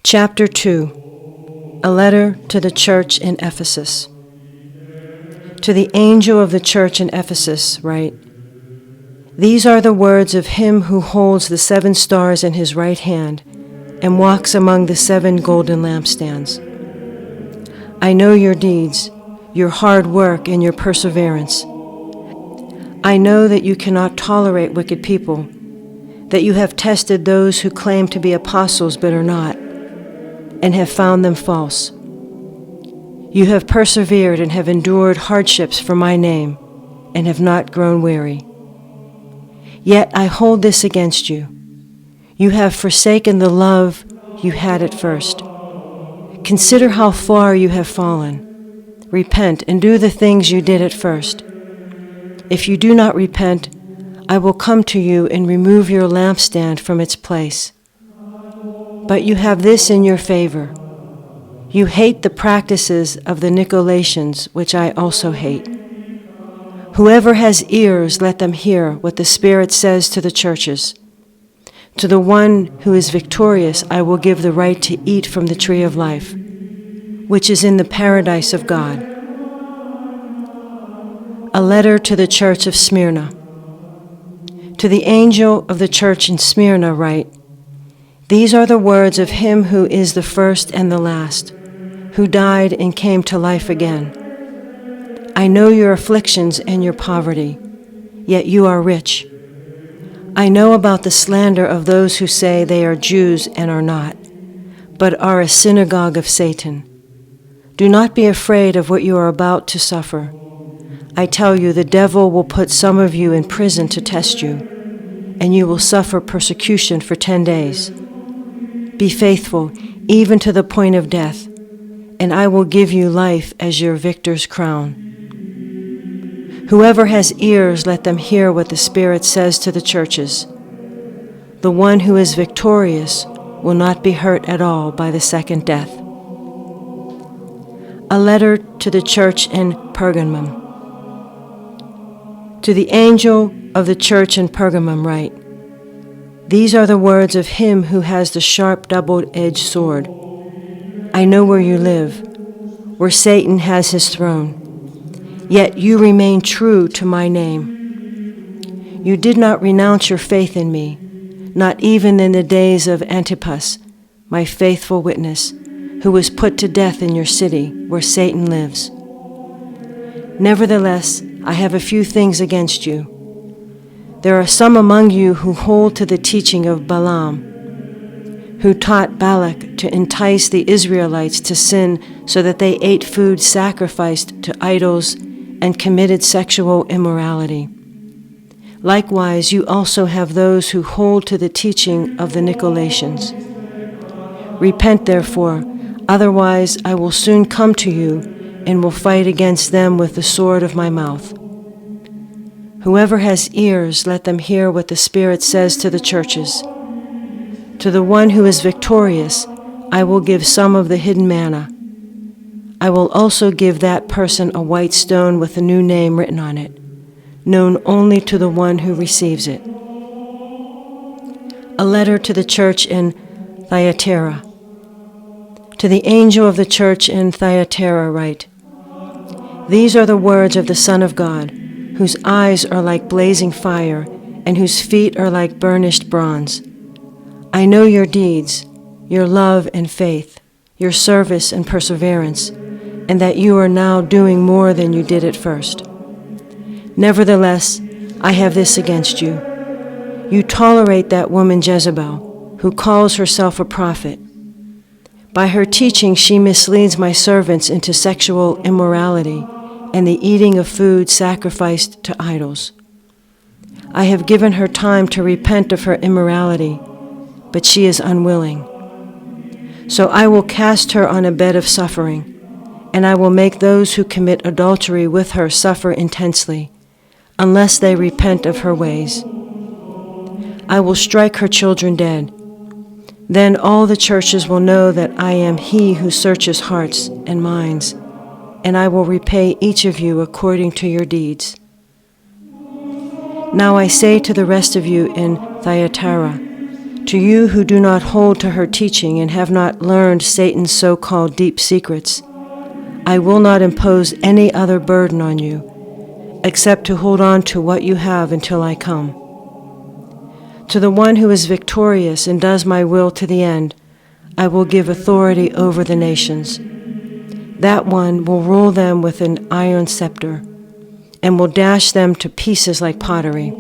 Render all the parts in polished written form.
Chapter 2. A letter to the church in Ephesus. To the angel of the church in Ephesus write, These are the words of him who holds the 7 stars in his right hand and walks among the 7 golden lampstands. I know your deeds, your hard work, and your perseverance. I know that you cannot tolerate wicked people, that you have tested those who claim to be apostles but are not, and have found them false. You have persevered and have endured hardships for my name, and have not grown weary. Yet I hold this against you. You have forsaken the love you had at first. Consider how far you have fallen. Repent and do the things you did at first. If you do not repent, I will come to you and remove your lampstand from its place. But you have this in your favor. You hate the practices of the Nicolaitans, which I also hate. Whoever has ears, let them hear what the Spirit says to the churches. To the one who is victorious, I will give the right to eat from the tree of life, which is in the paradise of God. A letter to the church of Smyrna. To the angel of the church in Smyrna write, These are the words of him who is the first and the last, who died and came to life again. I know your afflictions and your poverty, yet you are rich. I know about the slander of those who say they are Jews and are not, but are a synagogue of Satan. Do not be afraid of what you are about to suffer. I tell you, the devil will put some of you in prison to test you, and you will suffer persecution for 10 days. Be faithful, even to the point of death, and I will give you life as your victor's crown. Whoever has ears, let them hear what the Spirit says to the churches. The one who is victorious will not be hurt at all by the second death. A letter to the church in Pergamum. To the angel of the church in Pergamum write, These are the words of him who has the sharp double-edged sword. I know where you live, where Satan has his throne. Yet you remain true to my name. You did not renounce your faith in me, not even in the days of Antipas, my faithful witness, who was put to death in your city where Satan lives. Nevertheless, I have a few things against you. There are some among you who hold to the teaching of Balaam, who taught Balak to entice the Israelites to sin so that they ate food sacrificed to idols and committed sexual immorality. Likewise, you also have those who hold to the teaching of the Nicolaitans. Repent, therefore, otherwise I will soon come to you and will fight against them with the sword of my mouth. Whoever has ears, let them hear what the Spirit says to the churches. To the one who is victorious, I will give some of the hidden manna. I will also give that person a white stone with a new name written on it, known only to the one who receives it. A letter to the church in Thyatira. To the angel of the church in Thyatira write, These are the words of the Son of God, whose eyes are like blazing fire, and whose feet are like burnished bronze. I know your deeds, your love and faith, your service and perseverance, and that you are now doing more than you did at first. Nevertheless, I have this against you. You tolerate that woman Jezebel, who calls herself a prophet. By her teaching, she misleads my servants into sexual immorality and the eating of food sacrificed to idols. I have given her time to repent of her immorality, but she is unwilling. So I will cast her on a bed of suffering, and I will make those who commit adultery with her suffer intensely, unless they repent of her ways. I will strike her children dead. Then all the churches will know that I am he who searches hearts and minds, and I will repay each of you according to your deeds. Now I say to the rest of you in Thyatira, To you who do not hold to her teaching and have not learned Satan's so-called deep secrets, I will not impose any other burden on you, except to hold on to what you have until I come. To the one who is victorious and does my will to the end, I will give authority over the nations. That one will rule them with an iron scepter, and will dash them to pieces like pottery.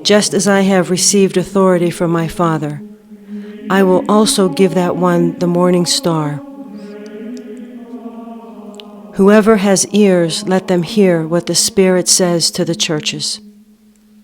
Just as I have received authority from my Father, I will also give that one the morning star. Whoever has ears, let them hear what the Spirit says to the churches.